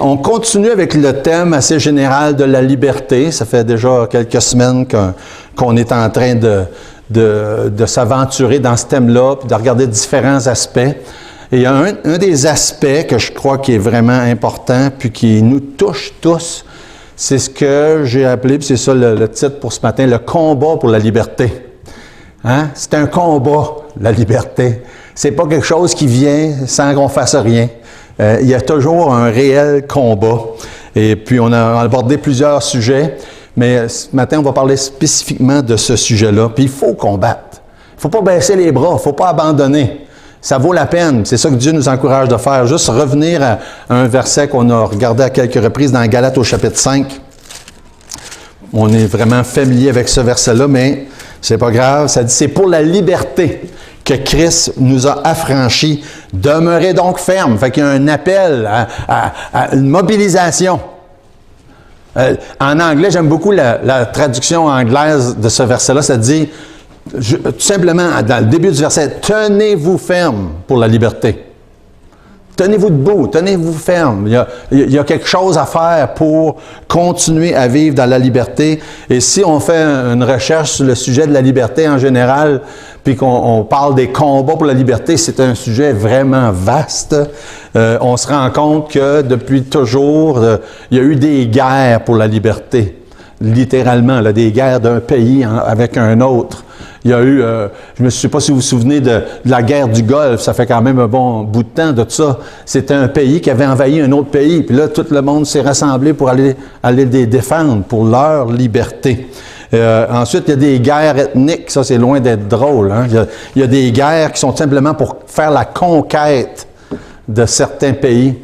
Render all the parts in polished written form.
On continue avec le thème assez général de la liberté. Ça fait déjà quelques semaines qu'on est en train de s'aventurer dans ce thème-là, puis de regarder différents aspects. Et il y a un des aspects que je crois qui est vraiment important, puis qui nous touche tous, c'est ce que j'ai appelé, puis c'est ça le titre pour ce matin, le combat pour la liberté. Hein? C'est un combat, la liberté. C'est pas quelque chose qui vient sans qu'on fasse rien. Il y a toujours un réel combat. Et puis, on a abordé plusieurs sujets, mais ce matin, on va parler spécifiquement de ce sujet-là. Puis, il faut combattre. Il ne faut pas baisser les bras, il ne faut pas abandonner. Ça vaut la peine. C'est ça que Dieu nous encourage de faire. Juste revenir à un verset qu'on a regardé à quelques reprises dans Galates au chapitre 5. On est vraiment familier avec ce verset-là, mais c'est pas grave. Ça dit, c'est pour la liberté que Christ nous a affranchis. Demeurez donc fermes. Fait qu'il y a un appel à une mobilisation. En anglais, j'aime beaucoup la traduction anglaise de ce verset-là. Ça dit, tout simplement, dans le début du verset, « Tenez-vous fermes pour la liberté. » Tenez-vous debout, tenez-vous ferme. Il y a quelque chose à faire pour continuer à vivre dans la liberté. Et si on fait une recherche sur le sujet de la liberté en général, puis qu'on parle des combats pour la liberté, c'est un sujet vraiment vaste. On se rend compte que depuis toujours, il y a eu des guerres pour la liberté. Littéralement, là, des guerres d'un pays avec un autre. Il y a eu, je ne sais pas si vous vous souvenez de la guerre du Golfe, ça fait quand même un bon bout de temps de ça. C'était un pays qui avait envahi un autre pays, puis là, tout le monde s'est rassemblé pour aller les défendre, pour leur liberté. Ensuite, il y a des guerres ethniques, ça c'est loin d'être drôle. Hein? Il y a des guerres qui sont simplement pour faire la conquête de certains pays.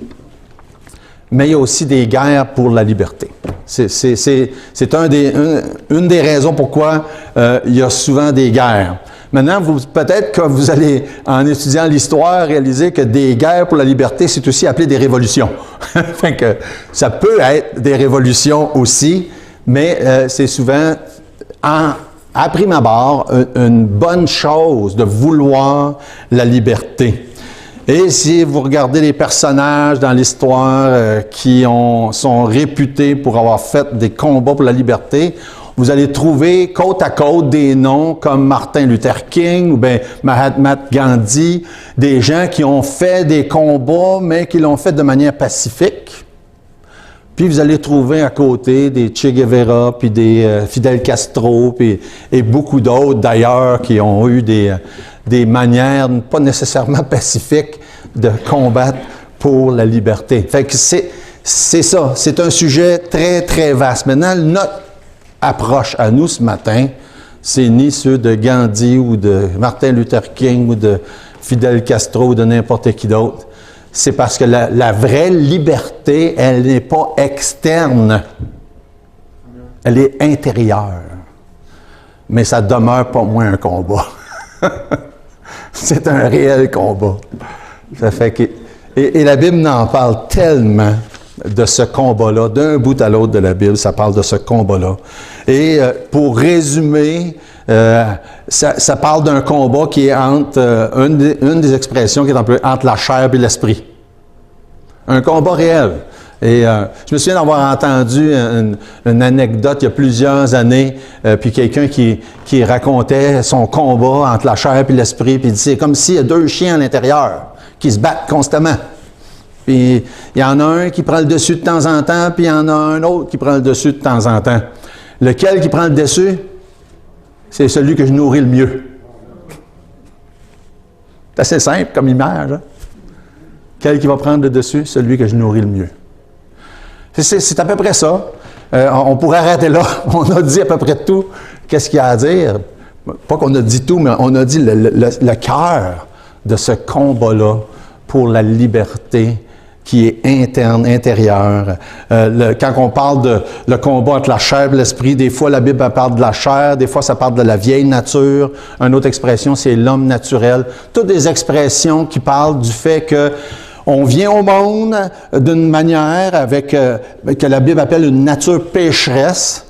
Mais il y a aussi des guerres pour la liberté. C'est une des raisons pourquoi il y a souvent des guerres. Maintenant, peut-être que vous allez, en étudiant l'histoire, réaliser que des guerres pour la liberté, c'est aussi appelé des révolutions. Fait que ça peut être des révolutions aussi, mais c'est souvent, à prime abord, une bonne chose de vouloir la liberté. Et si vous regardez les personnages dans l'histoire qui sont réputés pour avoir fait des combats pour la liberté, vous allez trouver côte à côte des noms comme Martin Luther King ou bien Mahatma Gandhi, des gens qui ont fait des combats, mais qui l'ont fait de manière pacifique. Puis vous allez trouver à côté des Che Guevara, puis des Fidel Castro, et beaucoup d'autres d'ailleurs qui ont eu des manières pas nécessairement pacifiques de combattre pour la liberté. Fait que c'est ça, c'est un sujet très, très vaste. Maintenant, notre approche à nous ce matin, c'est ni ceux de Gandhi ou de Martin Luther King ou de Fidel Castro ou de n'importe qui d'autre. C'est parce que la vraie liberté, elle n'est pas externe. Elle est intérieure. Mais ça demeure pas moins un combat. C'est un réel combat. Ça fait que, et la Bible n'en parle tellement de ce combat-là, d'un bout à l'autre de la Bible, ça parle de ce combat-là. Et pour résumer, ça parle d'un combat qui est entre, une des expressions qui est employée, entre la chair et l'esprit. Un combat réel. Et je me souviens d'avoir entendu une anecdote il y a plusieurs années, puis quelqu'un qui racontait son combat entre la chair et l'esprit, puis il dit, c'est comme s'il y a deux chiens à l'intérieur qui se battent constamment. Puis il y en a un qui prend le dessus de temps en temps, puis il y en a un autre qui prend le dessus de temps en temps. Lequel qui prend le dessus? C'est celui que je nourris le mieux. C'est assez simple comme image. Hein? Quel qui va prendre le dessus? Celui que je nourris le mieux. C'est à peu près ça. On pourrait arrêter là. On a dit à peu près tout. Qu'est-ce qu'il y a à dire? Pas qu'on a dit tout, mais on a dit le cœur de ce combat-là pour la liberté qui est interne, intérieure. Quand on parle de le combat entre la chair et l'esprit, des fois la Bible parle de la chair, des fois ça parle de la vieille nature. Une autre expression, c'est l'homme naturel. Toutes des expressions qui parlent du fait que on vient au monde d'une manière avec que la Bible appelle une nature pécheresse.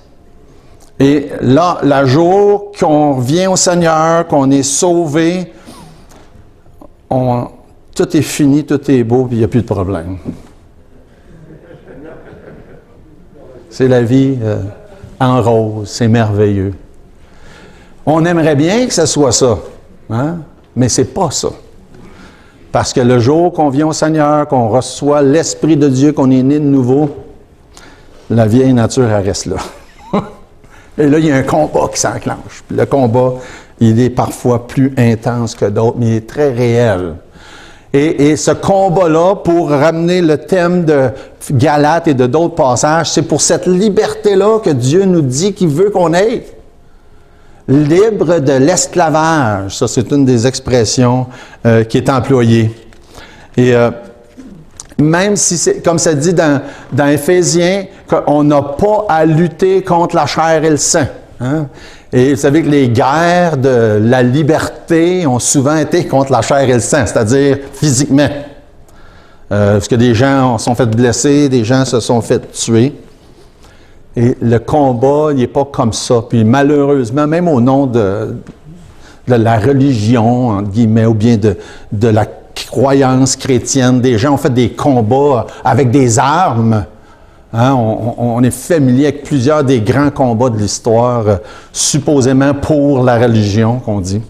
Et là, le jour qu'on vient au Seigneur, qu'on est sauvé, tout est fini, tout est beau, puis il n'y a plus de problème. C'est la vie en rose, c'est merveilleux. On aimerait bien que ce soit ça, hein? Mais c'est pas ça. Parce que le jour qu'on vient au Seigneur, qu'on reçoit l'Esprit de Dieu, qu'on est né de nouveau, la vieille nature, elle reste là. Et là, il y a un combat qui s'enclenche. Puis le combat, il est parfois plus intense que d'autres, mais il est très réel. Et ce combat-là, pour ramener le thème de Galates et de d'autres passages, c'est pour cette liberté-là que Dieu nous dit qu'il veut qu'on ait. Libre de l'esclavage. Ça, c'est une des expressions qui est employée. Et même si c'est, comme ça dit dans Éphésiens, qu'on n'a pas à lutter contre la chair et le sang. Hein? Et vous savez que les guerres de la liberté ont souvent été contre la chair et le sang, c'est-à-dire physiquement. Parce que des gens se sont fait blesser, des gens se sont fait tuer. Et le combat, il n'est pas comme ça. Puis malheureusement, même au nom de la religion, entre guillemets, ou bien de la croyance chrétienne, des gens ont fait des combats avec des armes. Hein, on est familier avec plusieurs des grands combats de l'histoire, supposément pour la religion, qu'on dit.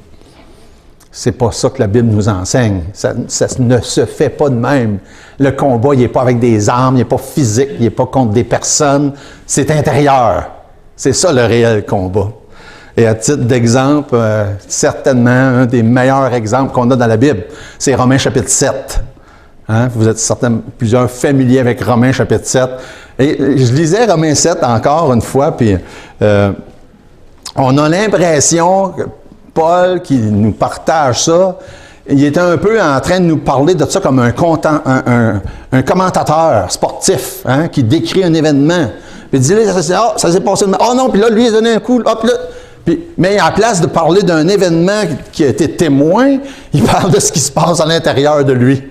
C'est pas ça que la Bible nous enseigne. Ça ne se fait pas de même. Le combat, il n'est pas avec des armes, il n'est pas physique, il n'est pas contre des personnes. C'est intérieur. C'est ça le réel combat. Et à titre d'exemple, certainement, un des meilleurs exemples qu'on a dans la Bible, c'est Romains chapitre 7. Hein? Vous êtes plusieurs familiers avec Romains chapitre 7. Et je lisais Romains 7 encore une fois, puis on a l'impression que Paul, qui nous partage ça, il était un peu en train de nous parler de ça comme un commentateur sportif, hein, qui décrit un événement. Puis il dit, ça s'est passé de même. Oh non, puis là, lui, il a donné un coup. Hop, là. Mais à la place de parler d'un événement qui a été témoin, il parle de ce qui se passe à l'intérieur de lui.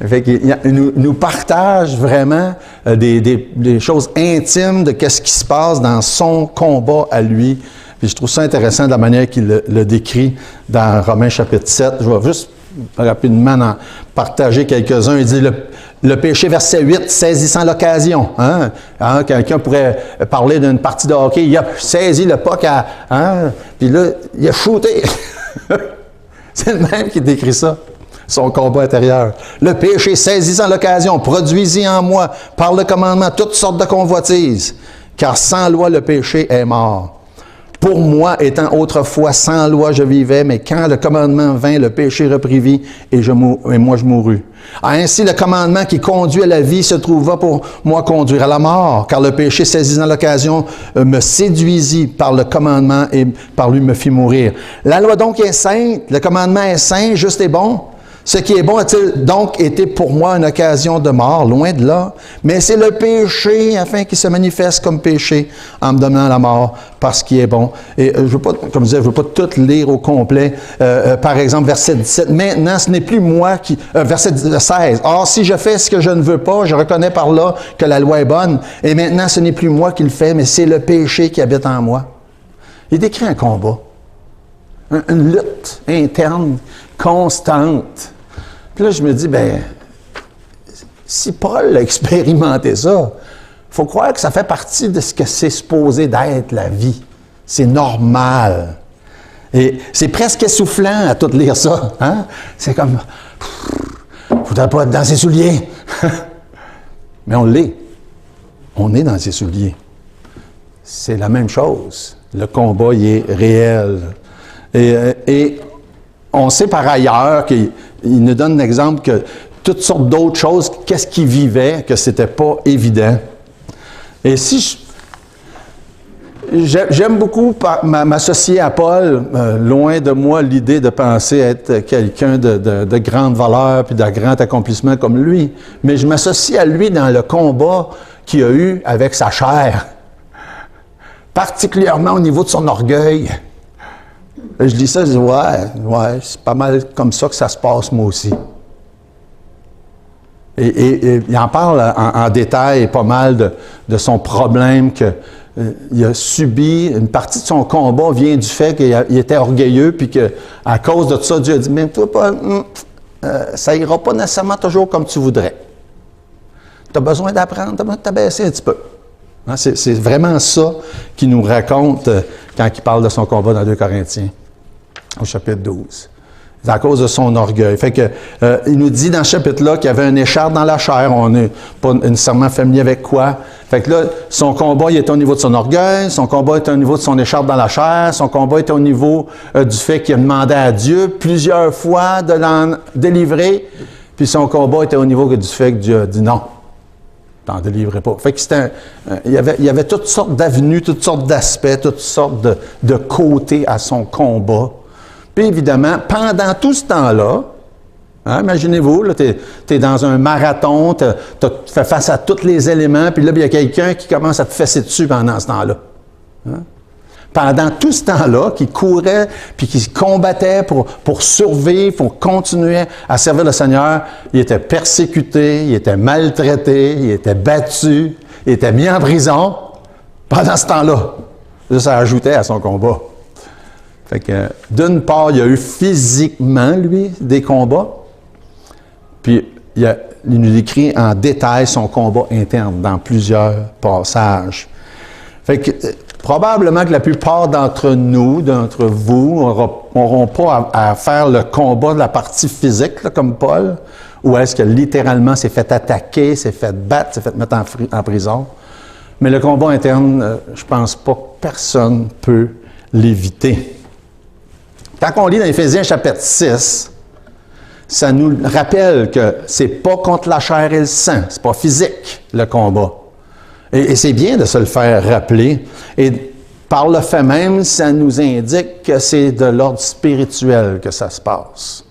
Fait qu'il nous partage vraiment des choses intimes de qu'est-ce qui se passe dans son combat à lui. Puis je trouve ça intéressant de la manière qu'il le décrit dans Romains chapitre 7. Je vais juste rapidement en partager quelques-uns. Il dit le péché, verset 8, saisissant l'occasion. Hein? Quelqu'un pourrait parler d'une partie de hockey. Il a saisi le puck, puis là, il a shooté. C'est le même qui décrit ça. Son combat intérieur. Le péché, saisissant l'occasion, produisit en moi, par le commandement, toutes sortes de convoitises. Car sans loi, le péché est mort. Pour moi, étant autrefois sans loi, je vivais, mais quand le commandement vint, le péché reprit vie, et moi je mourus. Ainsi, le commandement qui conduit à la vie se trouva pour moi conduire à la mort, car le péché, saisissant l'occasion, me séduisit par le commandement et par lui me fit mourir. La loi donc est sainte, le commandement est saint, juste et bon. Ce qui est bon a-t-il donc été pour moi une occasion de mort, loin de là, mais c'est le péché, afin qu'il se manifeste comme péché, en me donnant la mort, parce qu'il est bon. Et je veux pas, comme je disais, je veux pas tout lire au complet. Par exemple, verset 17, maintenant ce n'est plus moi qui... verset 16, or si je fais ce que je ne veux pas, je reconnais par là que la loi est bonne, et maintenant ce n'est plus moi qui le fais, mais c'est le péché qui habite en moi. Il décrit un combat, une lutte interne, constante. Puis là, je me dis, si Paul a expérimenté ça, il faut croire que ça fait partie de ce que c'est supposé d'être la vie. C'est normal. Et c'est presque essoufflant à tout lire ça. Hein? C'est comme, il ne faudrait pas être dans ses souliers. Mais on l'est. On est dans ses souliers. C'est la même chose. Le combat, il est réel. Et on sait par ailleurs qu'il nous donne un exemple que toutes sortes d'autres choses, qu'est-ce qu'il vivait, que c'était pas évident. Et si j'aime beaucoup m'associer à Paul, loin de moi l'idée de penser être quelqu'un de grande valeur puis de grand accomplissement comme lui, mais je m'associe à lui dans le combat qu'il a eu avec sa chair, particulièrement au niveau de son orgueil. Je dis ça, je dis, ouais, c'est pas mal comme ça que ça se passe, moi aussi. Et il en parle en détail pas mal de son problème qu'il a subi. Une partie de son combat vient du fait qu'il était orgueilleux, puis qu'à cause de ça, Dieu a dit, mais toi, Paul, ça ira pas nécessairement toujours comme tu voudrais. Tu as besoin d'apprendre, tu as besoin de t'abaisser un petit peu. Hein, c'est vraiment ça qu'il nous raconte quand il parle de son combat dans 2 Corinthiens, au chapitre 12. C'est à cause de son orgueil. Fait que, il nous dit dans ce chapitre-là qu'il y avait un écharpe dans la chair. On n'est pas nécessairement familier avec quoi. Fait que là, son combat, il était au niveau de son orgueil. Son combat était au niveau de son écharpe dans la chair. Son combat était au niveau du fait qu'il a demandé à Dieu plusieurs fois de l'en délivrer. Puis son combat était au niveau du fait que Dieu a dit non. T'en délivrerai pas. Fait que il y avait toutes sortes d'avenues, toutes sortes d'aspects, toutes sortes de côtés à son combat. Puis évidemment, pendant tout ce temps-là, hein, imaginez-vous, tu es dans un marathon, tu fais face à tous les éléments, puis là, il y a quelqu'un qui commence à te fesser dessus pendant ce temps-là. Hein? Pendant tout ce temps-là, qui courait, puis qui combattait pour survivre, pour continuer à servir le Seigneur, il était persécuté, il était maltraité, il était battu, il était mis en prison pendant ce temps-là. Ça ajoutait à son combat. Fait que, d'une part, il y a eu physiquement, lui, des combats, puis il nous décrit en détail son combat interne dans plusieurs passages. Fait que, probablement que la plupart d'entre nous, d'entre vous, n'auront pas à faire le combat de la partie physique, là, comme Paul, où est-ce que littéralement s'est fait attaquer, s'est fait battre, s'est fait mettre en prison. Mais le combat interne, je pense pas que personne peut l'éviter. Quand on lit dans Éphésiens chapitre 6, ça nous rappelle que c'est pas contre la chair et le sang, c'est pas physique le combat. Et c'est bien de se le faire rappeler. Et par le fait même, ça nous indique que c'est de l'ordre spirituel que ça se passe.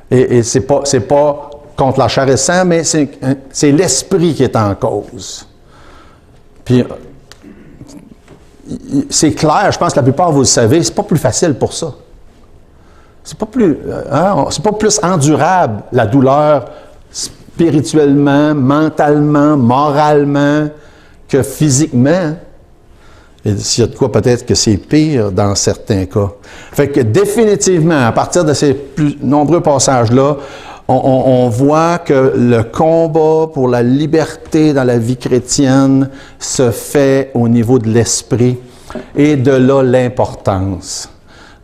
Et c'est pas contre la chair et le sang, mais c'est l'esprit qui est en cause. Puis, c'est clair, je pense que la plupart, vous le savez, c'est pas plus facile pour ça. C'est pas plus endurable, la douleur, spirituellement, mentalement, moralement, que physiquement. Et s'il y a de quoi, peut-être que c'est pire dans certains cas. Fait que définitivement, à partir de ces plus nombreux passages-là, on voit que le combat pour la liberté dans la vie chrétienne se fait au niveau de l'esprit. Et de là m'importance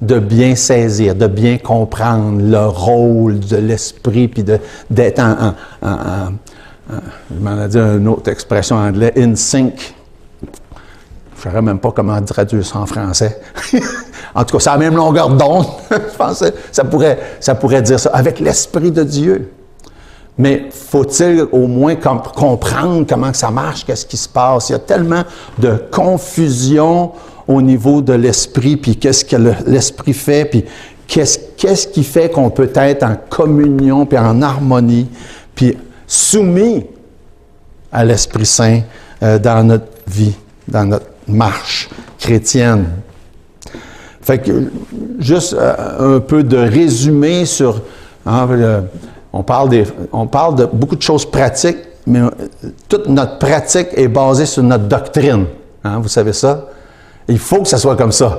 de bien saisir, de bien comprendre le rôle de l'esprit, puis d'être je m'en ai dit une autre expression en anglais, in sync. Je ne saurais même pas comment traduire ça en français. En tout cas, c'est la même longueur d'onde. Je pense que ça pourrait dire ça, avec l'Esprit de Dieu. Mais faut-il au moins comprendre comment ça marche, qu'est-ce qui se passe? Il y a tellement de confusion au niveau de l'Esprit, puis qu'est-ce que l'Esprit fait, puis qu'est-ce qui fait qu'on peut être en communion, puis en harmonie, puis soumis à l'Esprit Saint dans notre vie, dans notre marche chrétienne. Fait que, juste un peu de résumé sur... on parle de beaucoup de choses pratiques, mais toute notre pratique est basée sur notre doctrine. Hein, vous savez ça? Il faut que ça soit comme ça.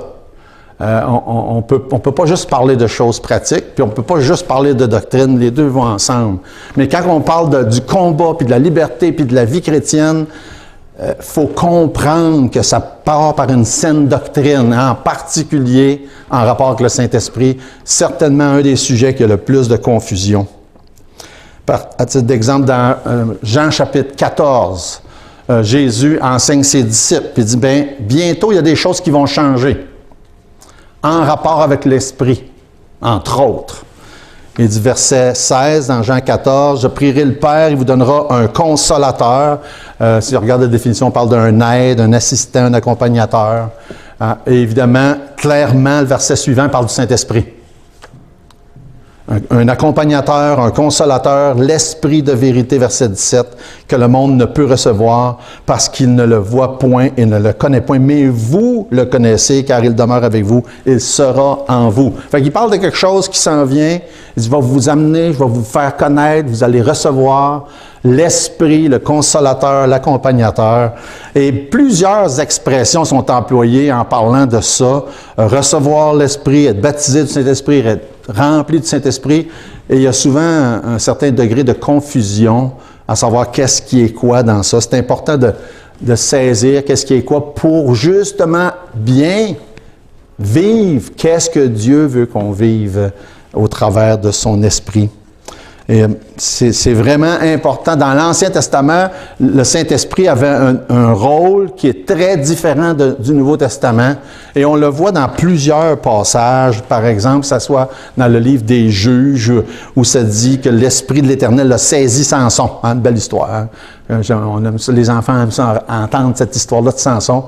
On peut pas juste parler de choses pratiques, puis on peut pas juste parler de doctrine, les deux vont ensemble. Mais quand on parle du combat, puis de la liberté, puis de la vie chrétienne, faut comprendre que ça part par une saine doctrine, en particulier en rapport avec le Saint-Esprit, certainement un des sujets qui a le plus de confusion. À titre d'exemple, dans Jean chapitre 14, Jésus enseigne ses disciples, puis il dit, bientôt il y a des choses qui vont changer, en rapport avec l'Esprit, entre autres. Il dit, verset 16, dans Jean 14, « Je prierai le Père, il vous donnera un consolateur. » Si on regarde la définition, on parle d'un aide, un assistant, un accompagnateur. Et évidemment, clairement, le verset suivant parle du Saint-Esprit. Un accompagnateur, un consolateur, l'Esprit de vérité, verset 17, que le monde ne peut recevoir parce qu'il ne le voit point et ne le connaît point. Mais vous le connaissez car il demeure avec vous, il sera en vous. Fait qu'il parle de quelque chose qui s'en vient. Il dit, je vais vous amener, je vais vous faire connaître, vous allez recevoir l'Esprit, le consolateur, l'accompagnateur. Et plusieurs expressions sont employées en parlant de ça. Recevoir l'Esprit, être baptisé du Saint-Esprit, être rempli du Saint-Esprit. Et il y a souvent un certain degré de confusion à savoir qu'est-ce qui est quoi dans ça. C'est important de saisir qu'est-ce qui est quoi pour justement bien vivre qu'est-ce que Dieu veut qu'on vive au travers de son esprit. Et c'est vraiment important. Dans l'Ancien Testament, le Saint-Esprit avait un rôle qui est très différent du Nouveau Testament. Et on le voit dans plusieurs passages. Par exemple, que ce soit dans le livre des Juges, où ça dit que l'Esprit de l'Éternel a saisi Samson. Hein, une belle histoire. Hein? Les enfants aiment ça, entendre cette histoire-là de Samson.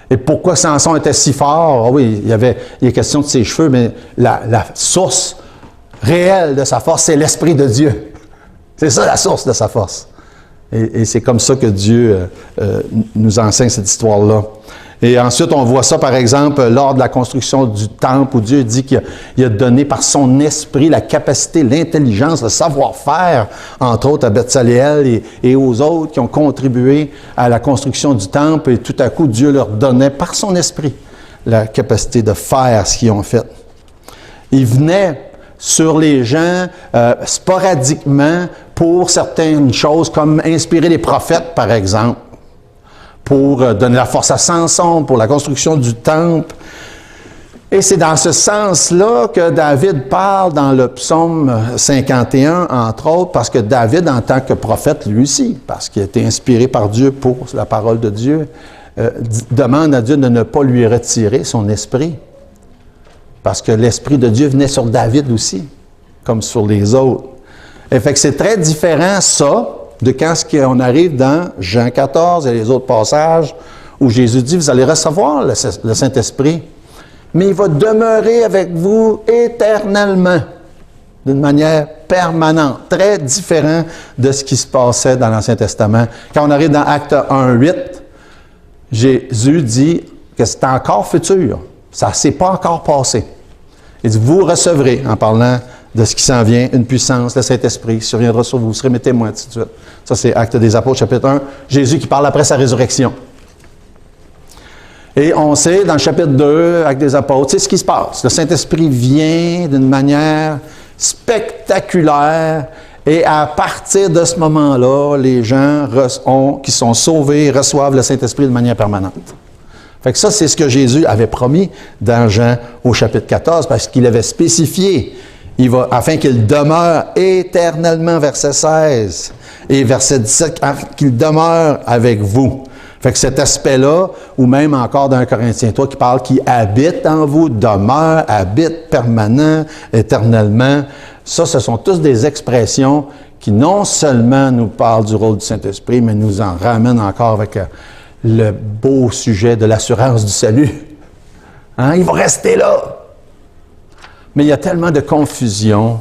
Et pourquoi Samson était si fort? Ah oui, il est question de ses cheveux, mais la source réelle de sa force, c'est l'Esprit de Dieu. C'est ça la source de sa force. Et c'est comme ça que Dieu nous enseigne cette histoire-là. Et ensuite, on voit ça, par exemple, lors de la construction du temple, où Dieu dit qu'il a donné par son esprit la capacité, l'intelligence, le savoir-faire, entre autres à Bethsaléel et aux autres qui ont contribué à la construction du temple. Et tout à coup, Dieu leur donnait par son esprit la capacité de faire ce qu'ils ont fait. Il venait sur les gens sporadiquement pour certaines choses, comme inspirer les prophètes, par exemple, pour donner la force à Samson, pour la construction du temple. Et c'est dans ce sens-là que David parle dans le psaume 51, entre autres, parce que David, en tant que prophète, lui aussi, parce qu'il a été inspiré par Dieu pour la parole de Dieu, demande à Dieu de ne pas lui retirer son esprit. Parce que l'Esprit de Dieu venait sur David aussi, comme sur les autres. Et fait que c'est très différent, ça, de quand on arrive dans Jean 14 et les autres passages où Jésus dit, vous allez recevoir le Saint-Esprit, mais il va demeurer avec vous éternellement, d'une manière permanente, très différent de ce qui se passait dans l'Ancien Testament. Quand on arrive dans Actes 1:8, Jésus dit que c'est encore futur. Ça ne s'est pas encore passé. Il dit, vous recevrez, en parlant de ce qui s'en vient, une puissance, le Saint-Esprit surviendra sur vous, vous serez mes témoins, tout de suite. Ça, c'est Actes des Apôtres, chapitre 1. Jésus qui parle après sa résurrection. Et on sait, dans le chapitre 2, Actes des Apôtres, c'est ce qui se passe. Le Saint-Esprit vient d'une manière spectaculaire, et à partir de ce moment-là, les gens qui sont sauvés reçoivent le Saint-Esprit de manière permanente. Fait que ça, c'est ce que Jésus avait promis dans Jean au chapitre 14, parce qu'il avait spécifié, afin qu'il demeure éternellement, verset 16, et verset 17, qu'il demeure avec vous. Fait que cet aspect-là, ou même encore dans 1 Corinthiens 3, qui parle qui habite en vous, demeure, habite, permanent, éternellement, ça, ce sont tous des expressions qui non seulement nous parlent du rôle du Saint-Esprit, mais nous en ramènent encore avec le beau sujet de l'assurance du salut. Hein? Il va rester là. Mais il y a tellement de confusion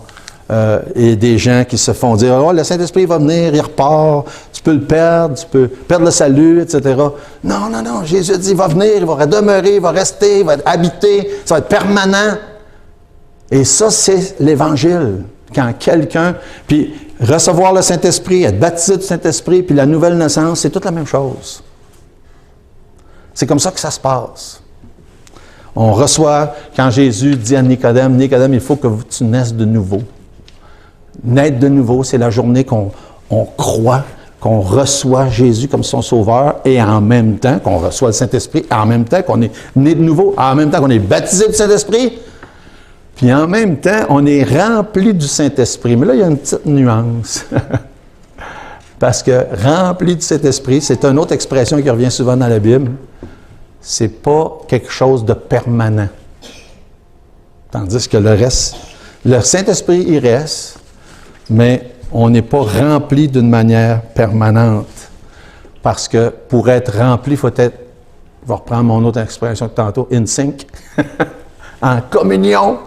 et des gens qui se font dire « Oh, le Saint-Esprit va venir, il repart, tu peux le perdre, tu peux perdre le salut, etc. » Non, non, non, Jésus dit « Il va venir, il va demeurer, il va rester, il va habiter, ça va être permanent. » Et ça, c'est l'Évangile. Quand quelqu'un... Puis recevoir le Saint-Esprit, être baptisé du Saint-Esprit, puis la nouvelle naissance, c'est toute la même chose. C'est comme ça que ça se passe. On reçoit, quand Jésus dit à Nicodème, « Nicodème, il faut que tu naisses de nouveau. » Naître de nouveau, c'est la journée qu'on croit, qu'on reçoit Jésus comme son sauveur, et en même temps qu'on reçoit le Saint-Esprit, en même temps qu'on est né de nouveau, en même temps qu'on est baptisé du Saint-Esprit, puis en même temps, on est rempli du Saint-Esprit. Mais là, il y a une petite nuance. Parce que rempli du Saint-Esprit, c'est une autre expression qui revient souvent dans la Bible. C'est pas quelque chose de permanent. Tandis que le reste, le Saint-Esprit, il reste, mais on n'est pas rempli d'une manière permanente. Parce que pour être rempli, il faut être, je vais reprendre mon autre expression de tantôt, in sync, en communion,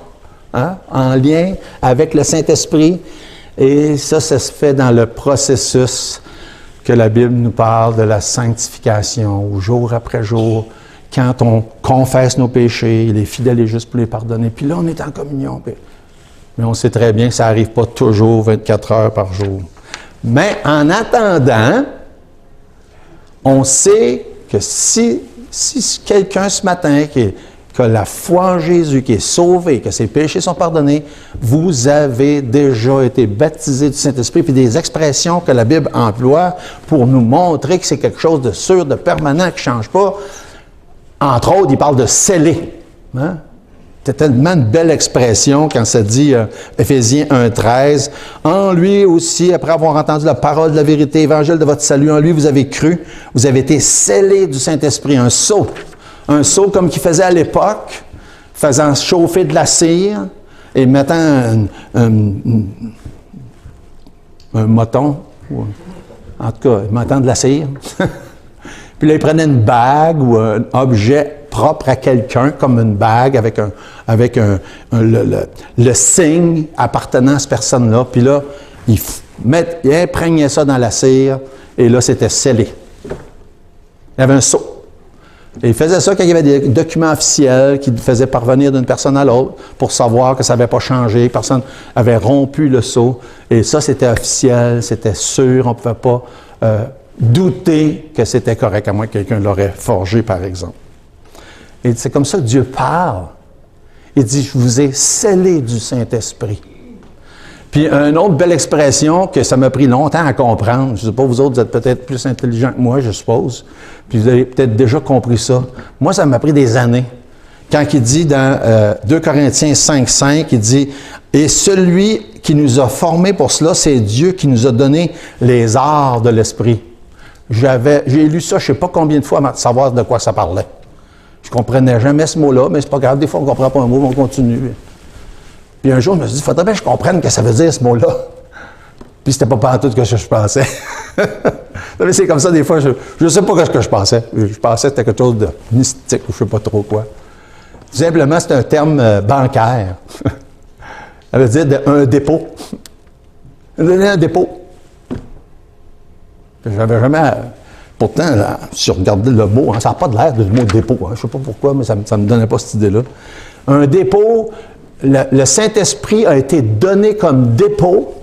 hein, en lien avec le Saint-Esprit. Et ça se fait dans le processus que la Bible nous parle de la sanctification, où jour après jour, quand on confesse nos péchés, il est fidèle et juste pour les pardonner. Puis là, on est en communion. Mais on sait très bien que ça n'arrive pas toujours 24 heures par jour. Mais en attendant, on sait que si quelqu'un ce matin qui que la foi en Jésus qui est sauvé, que ses péchés sont pardonnés, vous avez déjà été baptisés du Saint-Esprit, puis des expressions que la Bible emploie pour nous montrer que c'est quelque chose de sûr, de permanent, qui ne change pas. Entre autres, il parle de sceller. Hein? C'est tellement une belle expression quand ça dit Éphésiens 1,13. En lui aussi, après avoir entendu la parole de la vérité, évangile de votre salut, en lui vous avez cru, vous avez été scellés du Saint-Esprit, un sceau. Un sceau comme qu'il faisait à l'époque, faisant chauffer de la cire et mettant un moton, en tout cas, mettant de la cire. Puis là, il prenait une bague ou un objet propre à quelqu'un, comme une bague avec le signe appartenant à cette personne-là. Puis là, il imprégnait ça dans la cire et là, c'était scellé. Il y avait un sceau. Et il faisait ça quand il y avait des documents officiels qui faisaient parvenir d'une personne à l'autre pour savoir que ça n'avait pas changé, que personne avait rompu le sceau. Et ça, c'était officiel, c'était sûr, on ne pouvait pas douter que c'était correct, à moins que quelqu'un l'aurait forgé, par exemple. Et c'est comme ça que Dieu parle. Il dit, je vous ai scellé du Saint-Esprit. Puis, une autre belle expression que ça m'a pris longtemps à comprendre, je ne sais pas, vous autres, vous êtes peut-être plus intelligents que moi, je suppose, puis vous avez peut-être déjà compris ça. Moi, ça m'a pris des années. Quand il dit dans 2 Corinthiens 5,5, il dit « Et celui qui nous a formés pour cela, c'est Dieu qui nous a donné les arts de l'Esprit. » J'ai lu ça, je ne sais pas combien de fois avant de savoir de quoi ça parlait. Je ne comprenais jamais ce mot-là, mais c'est pas grave, des fois on ne comprend pas un mot, mais on continue. Puis un jour, je me suis dit, il faudrait bien que je comprenne ce que ça veut dire, ce mot-là. Puis c'était pas partout ce que je pensais. Mais c'est comme ça, des fois, je ne sais pas ce que je pensais. Je pensais que c'était quelque chose de mystique ou je ne sais pas trop quoi. Tout simplement, c'est un terme bancaire. Ça veut dire un dépôt. Un dépôt. J'avais jamais... Pourtant, là, si je regardais le mot, hein, ça n'a pas de l'air du mot dépôt. Hein, je ne sais pas pourquoi, mais ça ne me donnait pas cette idée-là. Un dépôt, le Saint-Esprit a été donné comme dépôt.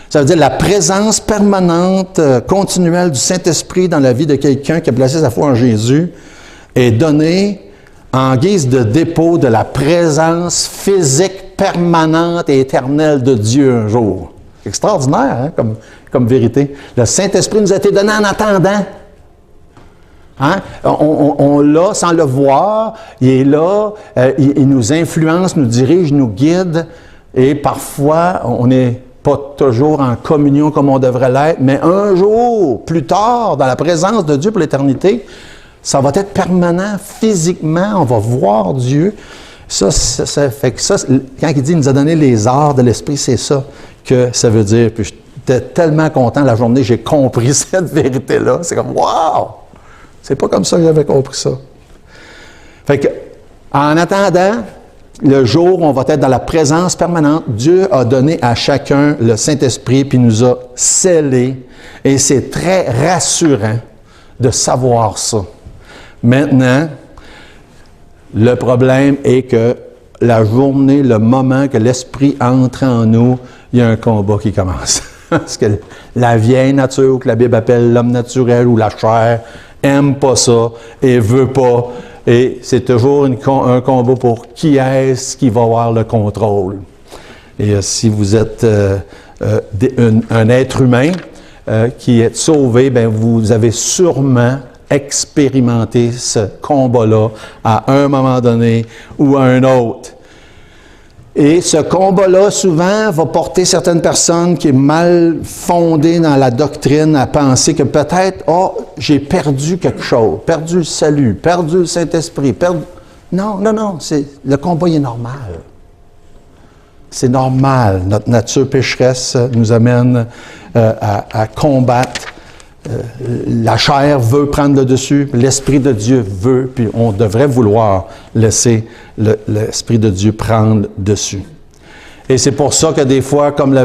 Ça veut dire la présence permanente, continuelle du Saint-Esprit dans la vie de quelqu'un qui a placé sa foi en Jésus est donnée en guise de dépôt de la présence physique permanente et éternelle de Dieu un jour. Extraordinaire, hein, comme vérité. Le Saint-Esprit nous a été donné en attendant. Hein? On l'a sans le voir, il est là, il nous influence, nous dirige, nous guide, et parfois, on n'est pas toujours en communion comme on devrait l'être, mais un jour, plus tard, dans la présence de Dieu pour l'éternité, ça va être permanent, physiquement, on va voir Dieu. Ça fait que ça, quand il dit qu'il nous a donné les arts de l'Esprit, c'est ça que ça veut dire. Puis j'étais tellement content la journée, j'ai compris cette vérité-là. C'est comme, wow! C'est pas comme ça que j'avais compris ça. Fait que, en attendant, le jour où on va être dans la présence permanente, Dieu a donné à chacun le Saint-Esprit, puis nous a scellés. Et c'est très rassurant de savoir ça. Maintenant, le problème est que la journée, le moment que l'Esprit entre en nous, il y a un combat qui commence. Parce que la vieille nature, ou que la Bible appelle l'homme naturel ou la chair, aime pas ça et veut pas. Et c'est toujours un combat pour qui est-ce qui va avoir le contrôle. Et si vous êtes un être humain qui est sauvé, bien, vous avez sûrement expérimenté ce combat-là à un moment donné ou à un autre. Et ce combat-là, souvent, va porter certaines personnes qui sont mal fondées dans la doctrine à penser que peut-être, j'ai perdu quelque chose, perdu le salut, perdu le Saint-Esprit, Non, le combat il est normal. C'est normal. Notre nature pécheresse nous amène à combattre. La chair veut prendre le dessus, l'Esprit de Dieu veut, puis on devrait vouloir laisser l'Esprit de Dieu prendre dessus. Et c'est pour ça que des fois, comme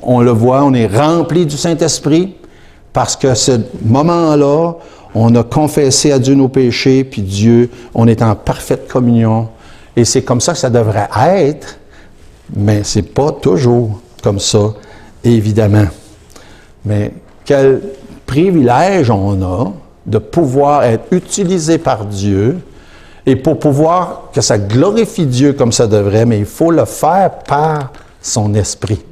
on le voit, on est rempli du Saint-Esprit, parce que ce moment-là, on a confessé à Dieu nos péchés, puis Dieu, on est en parfaite communion. Et c'est comme ça que ça devrait être, mais c'est pas toujours comme ça, évidemment. Mais quel privilège on a de pouvoir être utilisé par Dieu Et pour pouvoir que ça glorifie Dieu comme ça devrait, mais il faut le faire par son esprit.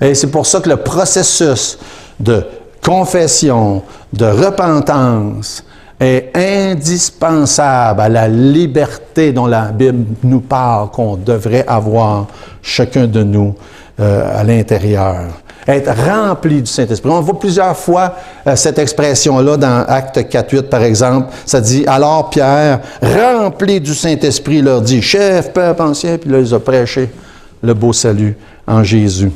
Et c'est pour ça que le processus de confession, de repentance est indispensable à la liberté dont la Bible nous parle qu'on devrait avoir chacun de nous à l'intérieur. Être rempli du Saint-Esprit. On voit plusieurs fois cette expression-là dans Actes 4.8, par exemple. Ça dit, alors Pierre, rempli du Saint-Esprit, leur dit, chef, peuple ancien, puis là, il a prêché le beau salut en Jésus.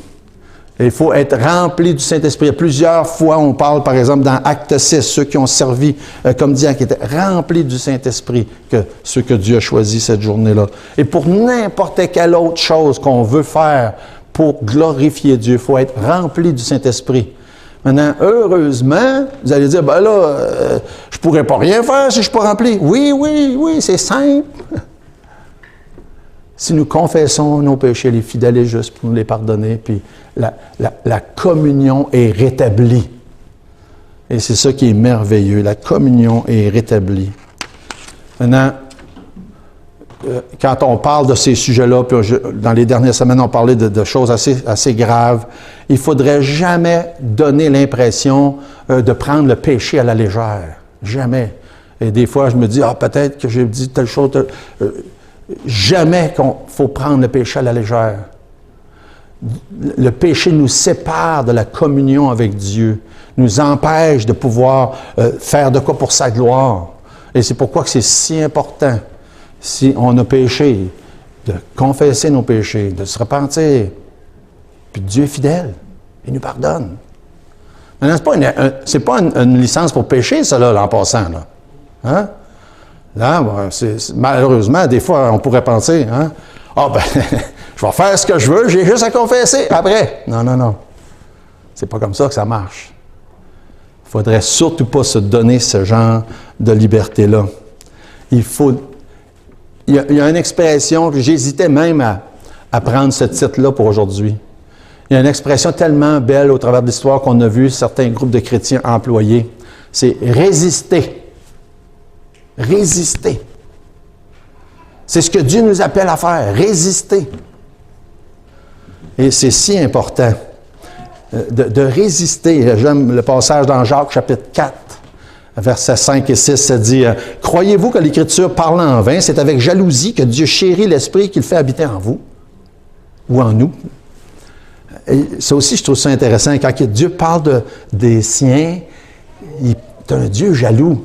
Et il faut être rempli du Saint-Esprit. Plusieurs fois, on parle, par exemple, dans Acte 6, ceux qui ont servi comme diacres, qui étaient remplis du Saint-Esprit, que ceux que Dieu a choisis cette journée-là. Et pour n'importe quelle autre chose qu'on veut faire pour glorifier Dieu, il faut être rempli du Saint-Esprit. Maintenant, heureusement, vous allez dire, ben là, je ne pourrais pas rien faire si je ne suis pas rempli. Oui, c'est simple. Si nous confessons nos péchés, les fidèles et justes pour nous les pardonner, puis la communion est rétablie. Et c'est ça qui est merveilleux, la communion est rétablie. Maintenant, quand on parle de ces sujets-là, puis dans les dernières semaines, on parlait de choses assez graves, il ne faudrait jamais donner l'impression de prendre le péché à la légère. Jamais. Et des fois, je me dis, peut-être que j'ai dit telle chose. Jamais qu'il faut prendre le péché à la légère. Le péché nous sépare de la communion avec Dieu, nous empêche de pouvoir faire de quoi pour sa gloire. Et c'est pourquoi que c'est si important, si on a péché, de confesser nos péchés, de se repentir. Puis Dieu est fidèle, il nous pardonne. Maintenant, c'est pas une licence pour pécher, ça, là, en passant. Là. Hein? Là, malheureusement, des fois, on pourrait penser, je vais faire ce que je veux, j'ai juste à confesser après. Non. C'est pas comme ça que ça marche. Il ne faudrait surtout pas se donner ce genre de liberté-là. Il y a une expression que j'hésitais même à prendre ce titre-là pour aujourd'hui. Il y a une expression tellement belle au travers de l'histoire qu'on a vu certains groupes de chrétiens employer. C'est « résister ». Résister. C'est ce que Dieu nous appelle à faire, résister. Et c'est si important de résister. J'aime le passage dans Jacques, chapitre 4, versets 5 et 6, ça dit « Croyez-vous que l'Écriture parle en vain? C'est avec jalousie que Dieu chérit l'Esprit qu'il fait habiter en vous, ou en nous. » Et ça aussi, je trouve ça intéressant. Quand Dieu parle des siens, il est un Dieu jaloux.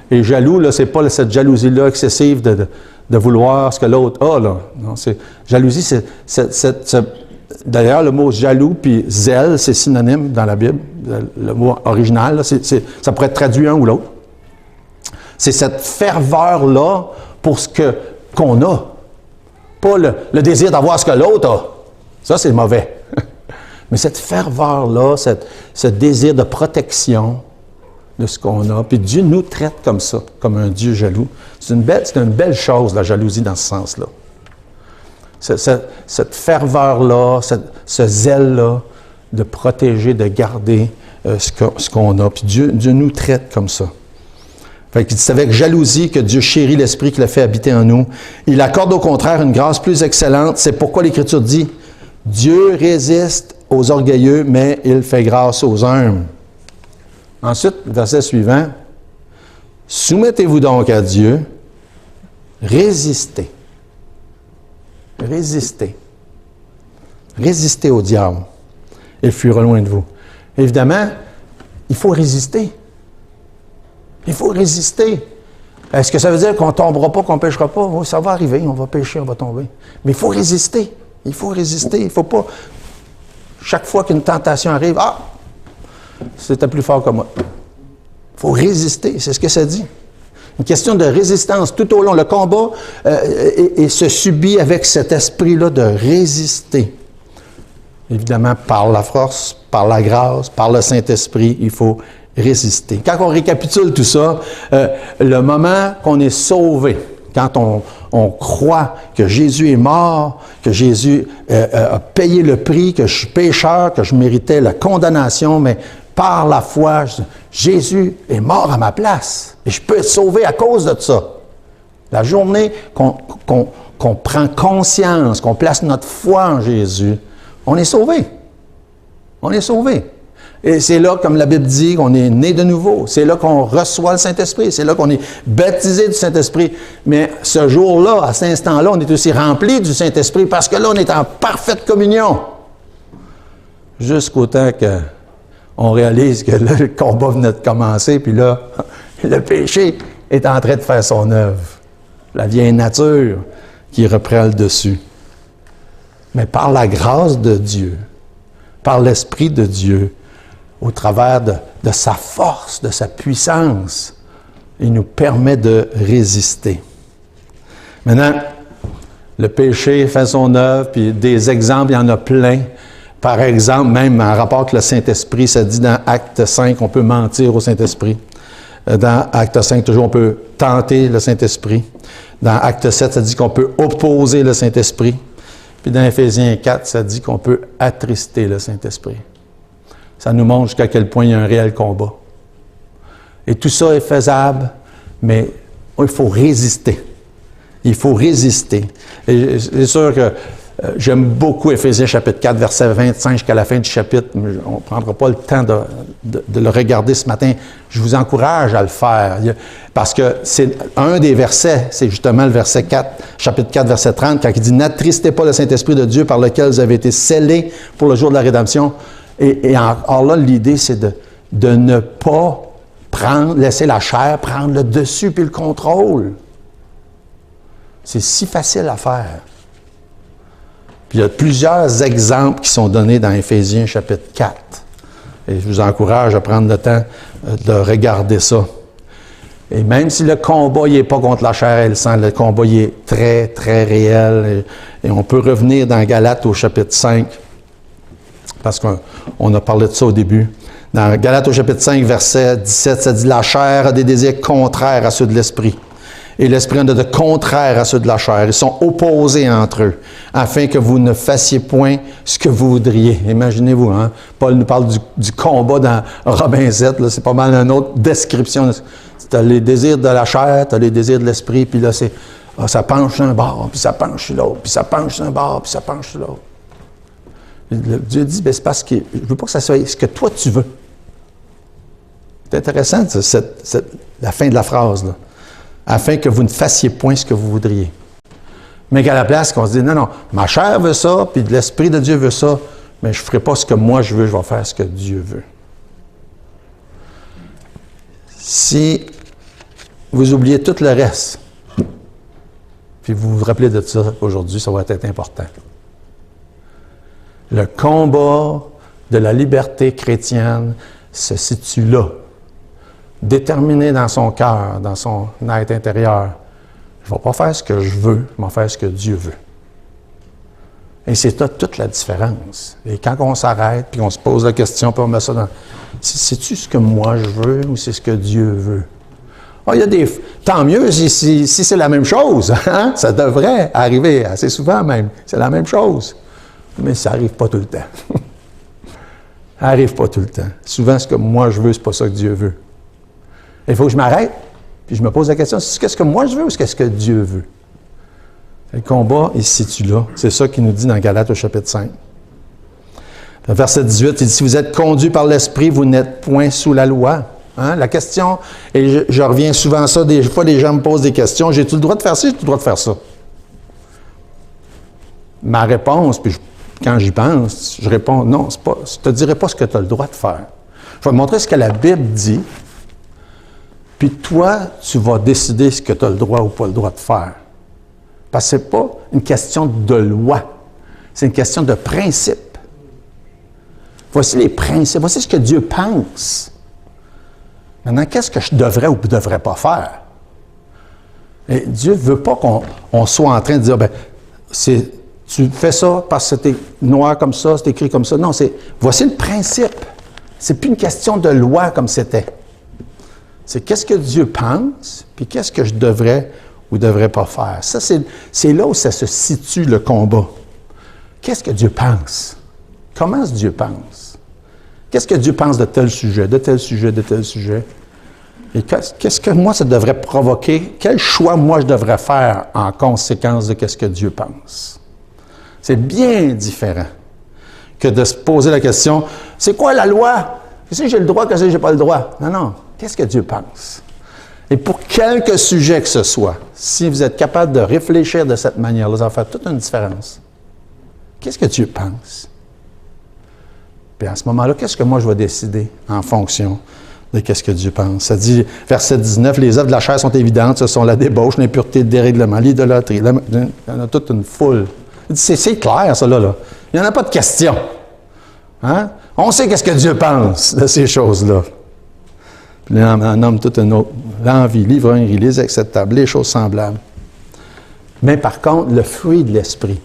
Et jaloux, là, c'est pas cette jalousie-là excessive de vouloir ce que l'autre a, là. Non, jalousie, c'est d'ailleurs, le mot jaloux puis zèle, c'est synonyme dans la Bible. Le mot original, là, ça pourrait être traduit un ou l'autre. C'est cette ferveur-là pour ce qu'on a. Pas le désir d'avoir ce que l'autre a. Ça, c'est mauvais. Mais cette ferveur-là, ce désir de protection de ce qu'on a. Puis Dieu nous traite comme ça, comme un Dieu jaloux. C'est une belle chose, la jalousie, dans ce sens-là. Cette ferveur-là, ce zèle-là de protéger, de garder ce qu'on a. Puis Dieu nous traite comme ça. Fait que c'est avec jalousie que Dieu chérit l'Esprit qu'il a fait habiter en nous. Il accorde au contraire une grâce plus excellente. C'est pourquoi l'Écriture dit « Dieu résiste aux orgueilleux, mais il fait grâce aux humbles. » Ensuite, verset suivant, « Soumettez-vous donc à Dieu, résistez. » Résistez. Résistez au diable. Il fuira loin de vous. Évidemment, il faut résister. Il faut résister. Est-ce que ça veut dire qu'on ne tombera pas, qu'on ne péchera pas? Oui, ça va arriver, on va pécher, on va tomber. Mais il faut résister. Il faut résister. Il ne faut pas, chaque fois qu'une tentation arrive, c'était plus fort que moi. Il faut résister, c'est ce que ça dit. Une question de résistance tout au long. Le combat se subit avec cet esprit-là de résister. Évidemment, par la force, par la grâce, par le Saint-Esprit, il faut résister. Quand on récapitule tout ça, le moment qu'on est sauvé, quand on croit que Jésus est mort, que Jésus a payé le prix, que je suis pécheur, que je méritais la condamnation, mais par la foi, Jésus est mort à ma place. Et je peux être sauvé à cause de ça. La journée qu'on prend conscience, qu'on place notre foi en Jésus, on est sauvé. On est sauvé. Et c'est là, comme la Bible dit, qu'on est né de nouveau. C'est là qu'on reçoit le Saint-Esprit. C'est là qu'on est baptisé du Saint-Esprit. Mais ce jour-là, à cet instant-là, on est aussi rempli du Saint-Esprit parce que là, on est en parfaite communion. Jusqu'au temps qu'on réalise que là, le combat venait de commencer, puis là, le péché est en train de faire son œuvre. La vieille nature qui reprend le dessus. Mais par la grâce de Dieu, par l'Esprit de Dieu, au travers de sa force, de sa puissance, il nous permet de résister. Maintenant, le péché fait son œuvre, puis des exemples, il y en a plein. Par exemple, même en rapport avec le Saint-Esprit, ça dit dans Acte 5, on peut mentir au Saint-Esprit. Dans Acte 5, toujours, on peut tenter le Saint-Esprit. Dans Acte 7, ça dit qu'on peut opposer le Saint-Esprit. Puis dans Éphésiens 4, ça dit qu'on peut attrister le Saint-Esprit. Ça nous montre jusqu'à quel point il y a un réel combat. Et tout ça est faisable, mais il faut résister. Il faut résister. Et c'est sûr que j'aime beaucoup Éphésiens chapitre 4, verset 25 jusqu'à la fin du chapitre. On ne prendra pas le temps de le regarder ce matin. Je vous encourage à le faire. Parce que c'est un des versets, c'est justement le verset 4, chapitre 4, verset 30, quand il dit « N'attristez pas le Saint-Esprit de Dieu par lequel vous avez été scellés pour le jour de la rédemption. » Et alors là, l'idée, c'est de ne pas laisser la chair prendre le dessus puis le contrôle. C'est si facile à faire. Puis il y a plusieurs exemples qui sont donnés dans Éphésiens chapitre 4. Et je vous encourage à prendre le temps de regarder ça. Et même si le combat n'est pas contre la chair et le sang, le combat il est très, très réel. Et on peut revenir dans Galates au chapitre 5, parce qu'on a parlé de ça au début. Dans Galates au chapitre 5, verset 17, ça dit « La chair a des désirs contraires à ceux de l'esprit. Et l'esprit en a de contraires à ceux de la chair. Ils sont opposés entre eux, afin que vous ne fassiez point ce que vous voudriez. » Imaginez-vous, hein? Paul nous parle du combat dans Romains 7. Là, c'est pas mal une autre description. Tu as les désirs de la chair, tu as les désirs de l'esprit, puis là, ça penche sur un bord, puis ça penche sur l'autre, puis ça penche sur un bord, puis ça penche sur l'autre. Dieu dit, c'est parce que je ne veux pas que ça soit ce que toi tu veux. C'est intéressant, la fin de la phrase, là. Afin que vous ne fassiez point ce que vous voudriez. Mais qu'à la place, qu'on se dit, non, ma chair veut ça, puis l'Esprit de Dieu veut ça, mais je ne ferai pas ce que moi je veux, je vais faire ce que Dieu veut. Si vous oubliez tout le reste, puis vous vous rappelez de ça aujourd'hui, ça va être important. Le combat de la liberté chrétienne se situe là, déterminé dans son cœur, dans son être intérieur. Je ne vais pas faire ce que je veux, je vais faire ce que Dieu veut. Et c'est là toute la différence. Et quand on s'arrête, puis on se pose la question, puis on met ça dans... C'est-tu ce que moi je veux ou c'est ce que Dieu veut? Ah, il y a des... Tant mieux si c'est la même chose. Hein? Ça devrait arriver assez souvent même. C'est la même chose. Mais ça n'arrive pas tout le temps. Ça n'arrive pas tout le temps. Souvent, ce que moi je veux, c'est pas ça que Dieu veut. Il faut que je m'arrête, puis je me pose la question, c'est ce que moi je veux ou c'est ce que Dieu veut? Le combat, il se situe là. C'est ça qu'il nous dit dans Galates au chapitre 5. Le verset 18, il dit, « Si vous êtes conduits par l'Esprit, vous n'êtes point sous la loi. » Hein? La question, et je reviens souvent à ça, des fois les gens me posent des questions, j'ai-tu le droit de faire ça, j'ai-tu le droit de faire ça? Ma réponse, puis quand j'y pense, je réponds, non, je ne te dirai pas ce que tu as le droit de faire. Je vais te montrer ce que la Bible dit, puis toi, tu vas décider ce que tu as le droit ou pas le droit de faire. Parce que ce n'est pas une question de loi, c'est une question de principe. Voici les principes, voici ce que Dieu pense. Maintenant, qu'est-ce que je devrais ou ne devrais pas faire? Et Dieu ne veut pas qu'on soit en train de dire, tu fais ça parce que c'est noir comme ça, c'est écrit comme ça. Non, voici le principe. C'est plus une question de loi comme c'était. C'est qu'est-ce que Dieu pense, puis qu'est-ce que je devrais ou ne devrais pas faire. Ça, c'est là où ça se situe, le combat. Qu'est-ce que Dieu pense? Comment Dieu pense? Qu'est-ce que Dieu pense de tel sujet, de tel sujet, de tel sujet? Et qu'est-ce que moi, ça devrait provoquer? Quel choix, moi, je devrais faire en conséquence de qu'est-ce que Dieu pense? C'est bien différent que de se poser la question, c'est quoi la loi? Qu'est-ce que j'ai le droit, qu'est-ce que j'ai pas le droit? Non, non. Qu'est-ce que Dieu pense? Et pour quelque sujet que ce soit, si vous êtes capable de réfléchir de cette manière-là, ça va faire toute une différence. Qu'est-ce que Dieu pense? Puis à ce moment-là, qu'est-ce que moi je vais décider en fonction de qu'est-ce que Dieu pense? Ça dit, verset 19, les œuvres de la chair sont évidentes, ce sont la débauche, l'impureté, le dérèglement, l'idolâtrie. Il y en a toute une foule. C'est clair, ça, là. Il n'y en a pas de question. Hein? On sait qu'est-ce que Dieu pense de ces choses-là. Puis là, on nomme toute une autre. L'envie, l'ivrognerie, les acceptables, les choses semblables. Mais par contre, le fruit de l'esprit,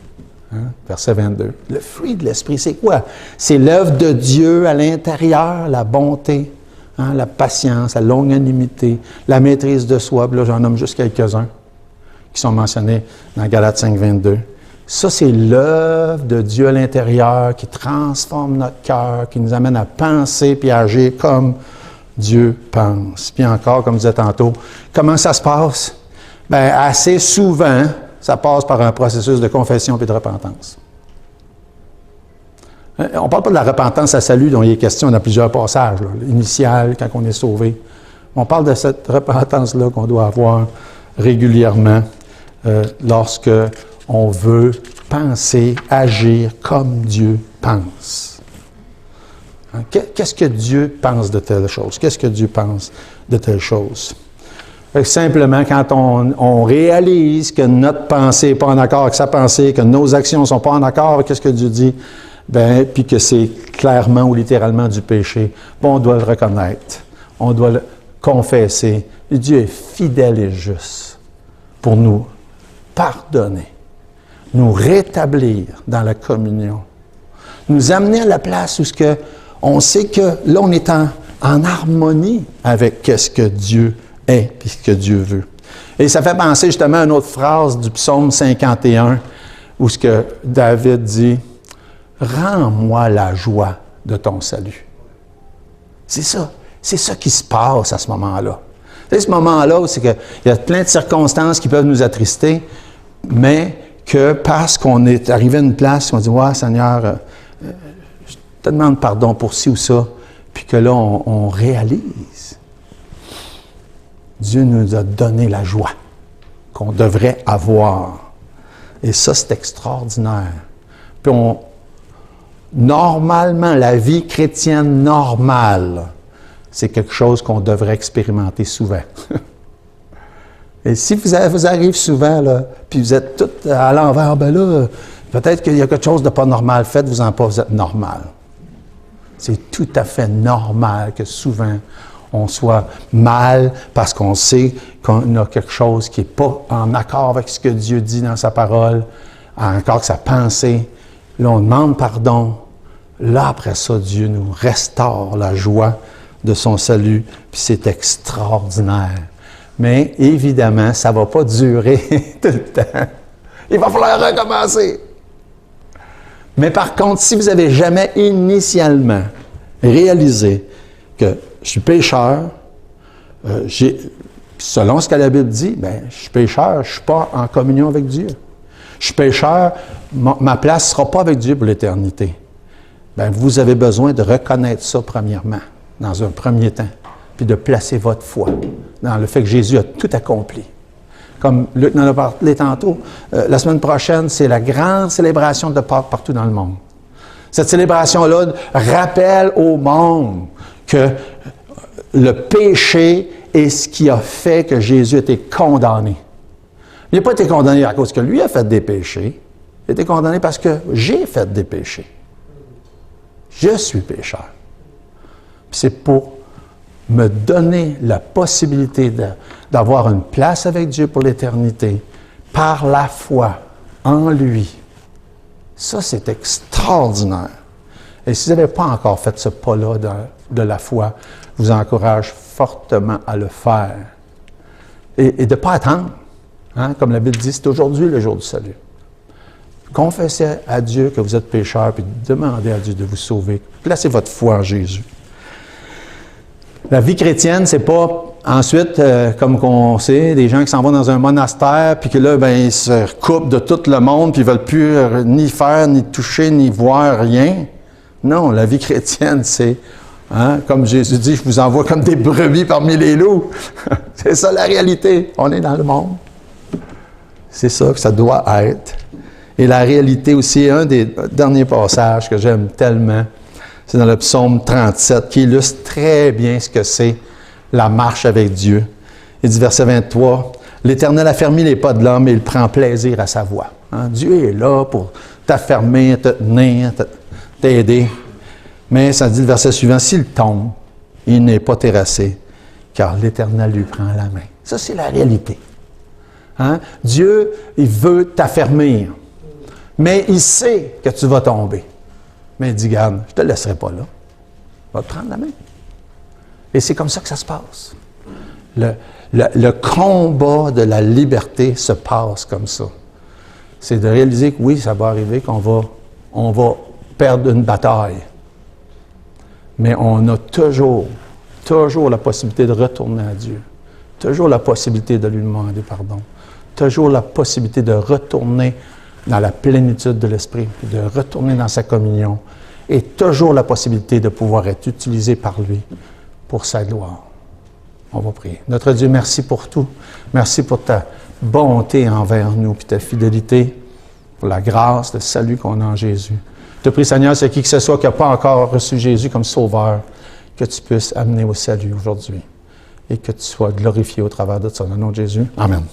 hein, verset 22, le fruit de l'esprit, c'est quoi? C'est l'œuvre de Dieu à l'intérieur, la bonté, hein, la patience, la longanimité, la maîtrise de soi. Puis là, j'en nomme juste quelques-uns qui sont mentionnés dans Galates 5, 22. Ça, c'est l'œuvre de Dieu à l'intérieur qui transforme notre cœur, qui nous amène à penser puis à agir comme Dieu pense. Puis encore, comme je disais tantôt, comment ça se passe? Bien, assez souvent, ça passe par un processus de confession et de repentance. On ne parle pas de la repentance à salut dont il est question dans plusieurs passages, l'initial, quand on est sauvé. On parle de cette repentance-là qu'on doit avoir régulièrement lorsque on veut penser, agir comme Dieu pense. Qu'est-ce que Dieu pense de telle chose? Qu'est-ce que Dieu pense de telle chose? Simplement, quand on réalise que notre pensée n'est pas en accord avec sa pensée, que nos actions ne sont pas en accord avec ce que Dieu dit, bien, puis que c'est clairement ou littéralement du péché, bon, on doit le reconnaître. On doit le confesser. Et Dieu est fidèle et juste pour nous pardonner, nous rétablir dans la communion, nous amener à la place où on sait que là, on est en harmonie avec ce que Dieu est et ce que Dieu veut. Et ça fait penser justement à une autre phrase du psaume 51 où ce que David dit « Rends-moi la joie de ton salut. » C'est ça qui se passe à ce moment-là. C'est ce moment-là où c'est qu'il y a plein de circonstances qui peuvent nous attrister, mais que parce qu'on est arrivé à une place où on dit « Ouais, Seigneur, je te demande pardon pour ci ou ça », puis que là, on réalise. Dieu nous a donné la joie qu'on devrait avoir. Et ça, c'est extraordinaire. Puis normalement, la vie chrétienne normale, c'est quelque chose qu'on devrait expérimenter souvent. Et si vous arrivez souvent, là, puis vous êtes tout à l'envers, ben là, peut-être qu'il y a quelque chose de pas normal. Faites-vous-en pas, vous êtes normal. C'est tout à fait normal que souvent, on soit mal parce qu'on sait qu'on a quelque chose qui n'est pas en accord avec ce que Dieu dit dans sa parole, en accord avec sa pensée. Là, on demande pardon. Là, après ça, Dieu nous restaure la joie de son salut, puis c'est extraordinaire. Mais évidemment, ça ne va pas durer tout le temps. Il va falloir recommencer. Mais par contre, si vous n'avez jamais initialement réalisé que je suis pécheur, selon ce que la Bible dit, bien, je suis pécheur, je ne suis pas en communion avec Dieu. Je suis pécheur, ma place ne sera pas avec Dieu pour l'éternité. Bien, vous avez besoin de reconnaître ça premièrement, dans un premier temps, puis de placer votre foi dans le fait que Jésus a tout accompli. Comme Luc en a parlé tantôt, la semaine prochaine, c'est la grande célébration de Pâques partout dans le monde. Cette célébration-là rappelle au monde que le péché est ce qui a fait que Jésus a été condamné. Il n'a pas été condamné à cause que lui a fait des péchés. Il a été condamné parce que j'ai fait des péchés. Je suis pécheur. Puis c'est pour me donner la possibilité d'avoir une place avec Dieu pour l'éternité par la foi en lui. Ça, c'est extraordinaire. Et si vous n'avez pas encore fait ce pas-là de la foi, je vous encourage fortement à le faire. Et de ne pas attendre. Hein? Comme la Bible dit, c'est aujourd'hui le jour du salut. Confessez à Dieu que vous êtes pécheur, puis demandez à Dieu de vous sauver. Placez votre foi en Jésus. La vie chrétienne, c'est pas ensuite, comme on sait, des gens qui s'en vont dans un monastère, puis que là, ben, ils se recoupent de tout le monde, puis ils veulent plus ni faire, ni toucher, ni voir rien. Non, la vie chrétienne, c'est, comme Jésus dit, je vous envoie comme des brebis parmi les loups. C'est ça la réalité. On est dans le monde. C'est ça que ça doit être. Et la réalité aussi, un des derniers passages que j'aime tellement, c'est dans le psaume 37, qui illustre très bien ce que c'est la marche avec Dieu. Il dit, verset 23, « L'Éternel affermit les pas de l'homme et il prend plaisir à sa voix. » Dieu est là pour t'affermir, te tenir, t'aider. Mais ça dit le verset suivant, « S'il tombe, il n'est pas terrassé, car l'Éternel lui prend la main. » Ça, c'est la réalité. Dieu, il veut t'affermir. Mais il sait que tu vas tomber. Mais il dit, garde, je ne te laisserai pas là. Je vais te prendre la main. Et c'est comme ça que ça se passe. Le combat de la liberté se passe comme ça. C'est de réaliser que oui, ça va arriver qu'on va perdre une bataille. Mais on a toujours la possibilité de retourner à Dieu. Toujours la possibilité de lui demander pardon. Toujours la possibilité de retourner dans la plénitude de l'Esprit, de retourner dans sa communion, et toujours la possibilité de pouvoir être utilisé par lui pour sa gloire. On va prier. Notre Dieu, merci pour tout. Merci pour ta bonté envers nous, puis ta fidélité, pour la grâce, le salut qu'on a en Jésus. Je te prie, Seigneur, c'est qui que ce soit qui n'a pas encore reçu Jésus comme Sauveur, que tu puisses amener au salut aujourd'hui et que tu sois glorifié au travers de ça. Au nom de Jésus. Amen.